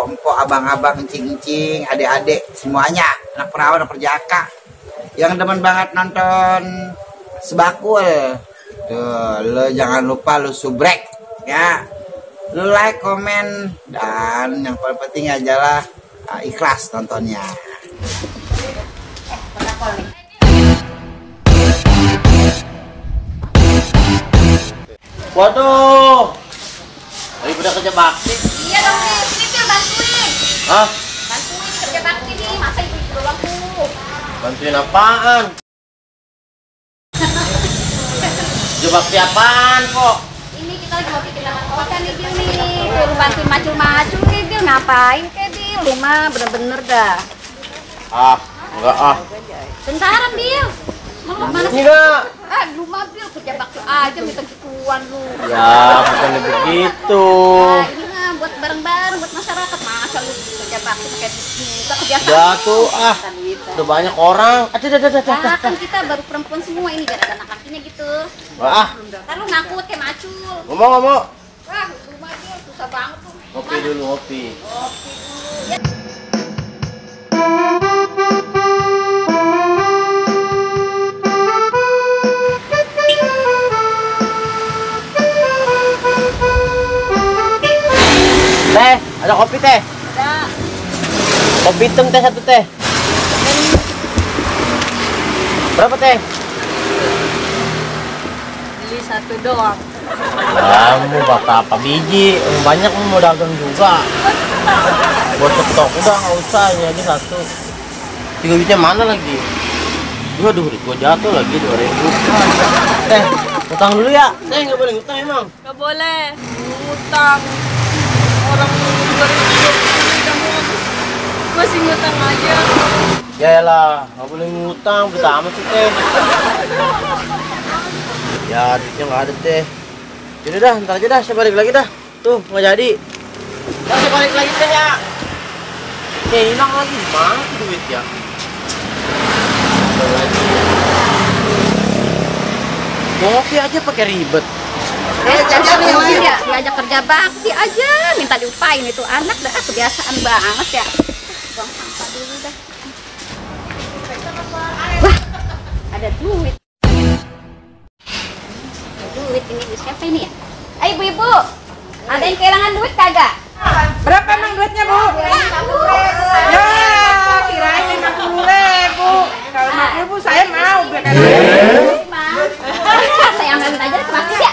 empok-empok, abang-abang, encing-encing, adik-adik, semuanya, anak perawan, anak perjaka yang demen banget nonton Sebakul. Tuh, lo jangan lupa lo subrek ya. Lo like, komen, dan yang paling penting adalah ikhlas nontonnya. Waduh, lagi udah kerja bakti. Iya dong, ini Pil, bantuin. Hah? Bantuin kerja bakti nih, masa ibu doang tuh. Bantuin apaan? Kerja bakti apaan kok? Ini kita lagi mau bikin laman kosan nih Pil nih. Tuh bantuin macul-macul nih Pil, ngapain kayak Pil? Lu mah bener-bener dah. Ah, enggak ah. Bentaran Pil. Mau mana sih? Enggak. Lu mah Pil kerja bakti aja minta gituan lu. Ya, bukan begitu. Nah, ini mah buat bareng-bareng, buat masyarakat. Masa lu kerja bakti pakai minta kebiasaan. Ya tuh ah. Udah banyak orang. Nah, kan kita baru perempuan semua ini biar ada anak lakinya gitu. Wah, Ntar lu ngakut kayak macul. ngomong. Wah, rumah dia susah banget tuh. Ngopi dulu, ngopi. Kopi dulu. Ya. Teh, ada kopi teh. Ada. Kopi hitam teh satu teh. Berapa teh? Beli satu doang. Kamu bapak apa biji? Banyak mau dagang juga. Buat stok udah nggak usah ini aja satu. 3 bijinya mana lagi? Waduh, gua jatuh lagi 2.000. Teh, utang dulu ya? Teh nggak boleh utang emang? Gak boleh. Ngutang. Orang 2020 kamu masih ngutang aja. Ya lah, nggak boleh ngutang, berita amat sih teh. Ya, duitnya nggak ada teh. Jadi dah, ntar aja dah, saya balik lagi dah. Tuh, nggak jadi. Ntar saya balik lagi teh ya. Hilang lagi, mana tuh duit ya? Ngopi aja pakai ribet. Diajak kerja bakti aja, minta diupain itu anak dah kebiasaan banget ya. Buang sampah dulu dah. Wah, ada duit. Ada duit ini duit siapa ini ya? Ayo ibu-ibu, ada yang kehilangan duit kagak? Berapa emang duitnya, Bu? Ya, kirain 50.000. Kalau 50.000 saya mau biarkan. Saya ambilin aja ke masjid ya.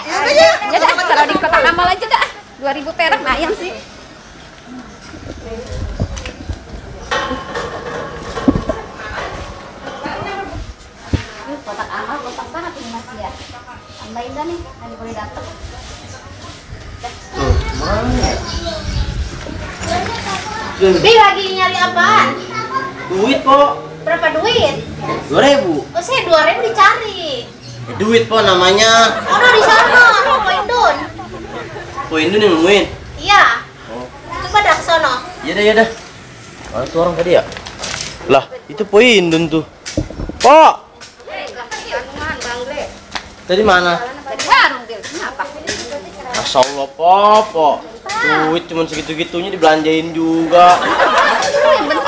Ya dah, kalau di kotak amal aja dah. 2.000 perak lumayan sih. Kotak amal kotak banget ini masih ya. Tambahin dah nih, nanti boleh dapet. Bi lagi nyari apaan? Duit kok. Berapa duit? 2.000. Oh, saya 2.000 dicari. Duit po namanya. Oh, di sana, Poin Dun. Poin dulu nemuin. Iya. Oh. Coba dah ke sono. Iya dah. Mana tuh orang tadi ya? Lah, itu Poin Dun tuh. Po, tadi mana? Dari warung dia. Kenapa? Masya Allah, po. Duit cuma segitu-gitunya dibelanjain juga.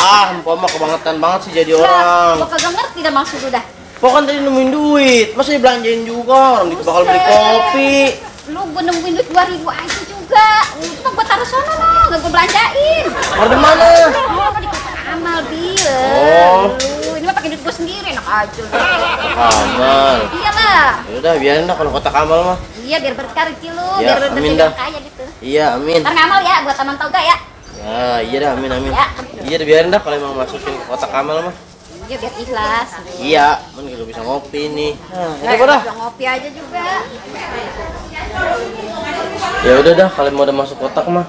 Ah, po mah kebangetan banget sih jadi orang. Kok kagak ngerti dah maksud lu dah. Po kan tadi nemuin duit, masa dibelanjain juga? Orang itu bakal beli kopi. Lu gue nemuin duit 2.000 aja juga. Itu gue taruh sono loh, gak gue belanjain. Taruh di mana? Oh, di kotak amal, Bil. Oh. Lu, ini mah pakai duit gue sendiri, enak aja. Amal. Iyalah. Yaudah, biarin dah kalau kotak amal mah. Iya, biar berkah rezeki lu, Ya, biar amin rezeki dah. kaya gitu. Iya, amin. Ntar ngamal ya, buat taman toga ya. Ya, iya dah, amin. Ya. Iya dah, biarin dah kalau emang masukin ke kotak amal mah. Iya, biar ikhlas. Iya, kan juga bisa ngopi nih. Nah, Ya, apa dah? udah ngopi aja juga. Ya udah dah, kalau mau udah masuk kotak mah.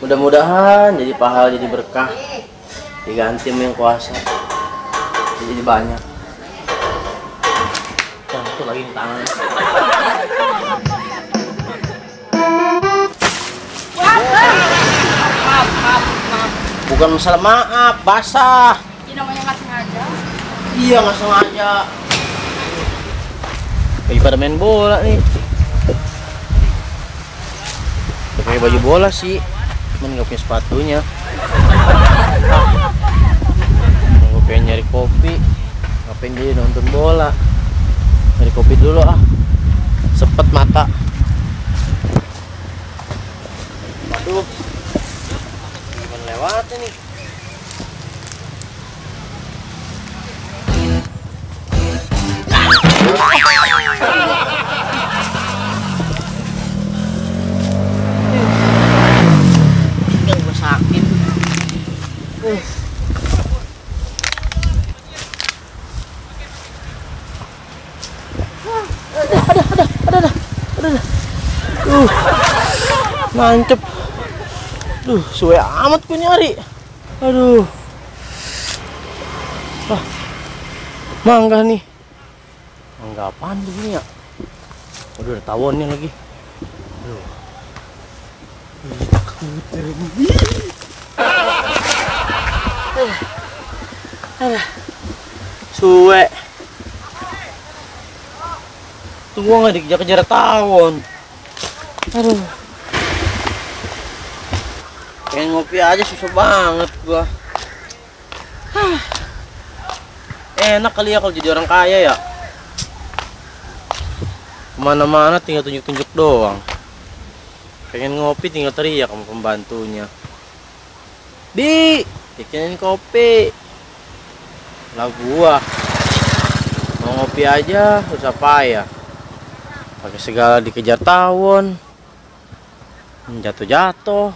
Mudah-mudahan jadi pahala, jadi berkah. Diganti sama yang kuasa. Jadi banyak. Tuh lagi di tangan. Bukan masalah maaf, basah. Ini namanya nggak sengaja. Iya, nggak sengaja. Lagi pada main bola nih. Udah pakai baju bola sih. cuman nggak punya sepatunya. Gue pengen nyari kopi, ngapain dia nonton bola? Nyari kopi dulu ah, sepet mata. Waduh, gimana lewatnya nih? Gue sakit. Mancep. Duh, suwe amat gue nyari. Aduh. Wah. Mangga nih. Mangga apaan begini ya? Waduh, ada tawonnya lagi. Aduh. Suwe. Tuh gua nggak dikejar-kejar tawon. Aduh. Pengen ngopi aja susah banget gua. Enak kali ya kalau jadi orang kaya ya. Kemana-mana tinggal tunjuk-tunjuk doang. Pengen ngopi tinggal teriak sama pembantunya. Bi, bikinin kopi. Lah gua mau ngopi aja susah payah. Pakai segala dikejar tawon. Jatuh-jatuh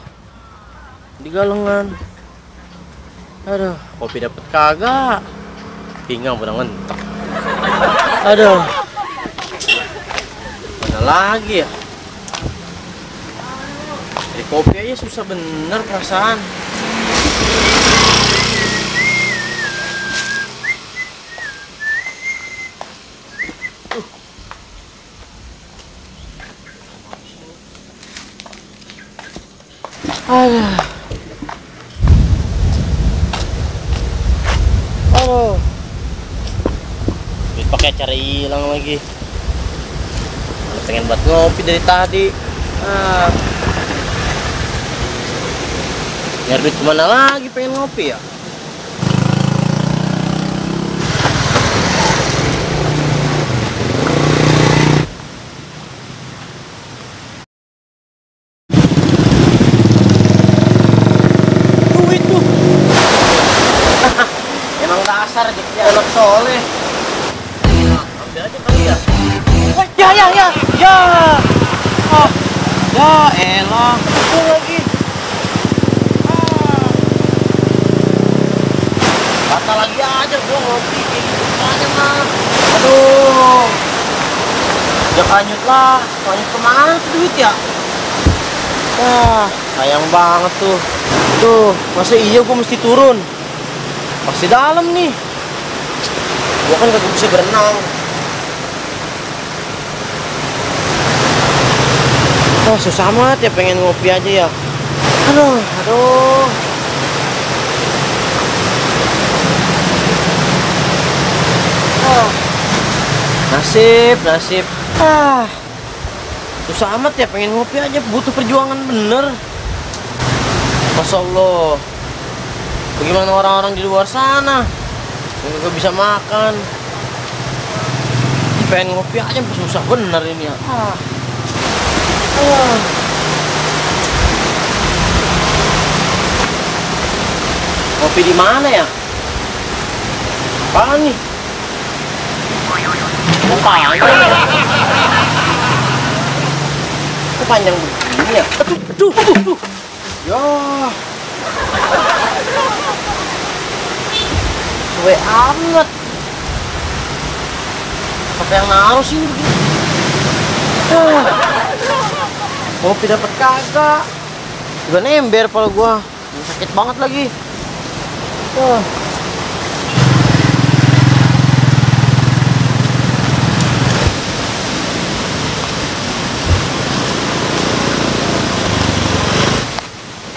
di galengan. Aduh, kopi dapet kagak. Pinggang udah mentok. Aduh. Mana lagi ya? Di kopi aja susah bener perasaan. Aduh. Aduh. Pakai cara hilang lagi. Pengen buat ngopi dari tadi. Nyari duit kemana lagi pengen ngopi ya? Duit tuh. Emang dasar dia anak soleh. Ambil aja kali ya. Ya. Ah, ya elah. Itu lagi. Batal lagi aja gua ngopi kayak gitu aja mah. Aduh. Ya kanyut lah. Kanyut kemana tuh duit ya? Wah, sayang banget tuh. Tuh, masa iya gua mesti turun? Masih dalam nih. Gua kan kagak bisa berenang. Oh, susah amat ya pengen ngopi aja ya. Aduh. Nasib. Susah amat ya pengen ngopi aja, butuh perjuangan bener. Masya Allah. Bagaimana orang-orang di luar sana yang gak bisa makan? Pengen ngopi aja susah bener ini ya. Ngopi di mana ya? Apaan nih? Kok panjang begini ya? Aduh. Ya. Suwe amat. Apa yang naruh sini begini? Kopi dapat kagak? Udah nember pala gua. Sakit banget lagi.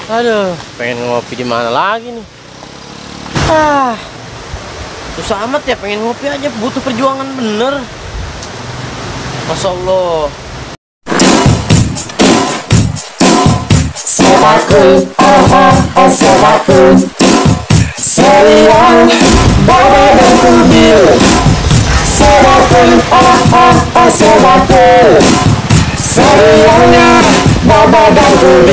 Aduh, pengen ngopi di mana lagi nih? Susah amat ya pengen ngopi aja, butuh perjuangan bener. Masya Allah. Sebakul, sebakul. Serial Baba dan Kubil. Sebakul, sebakul. Serialnya Baba dan Kubil.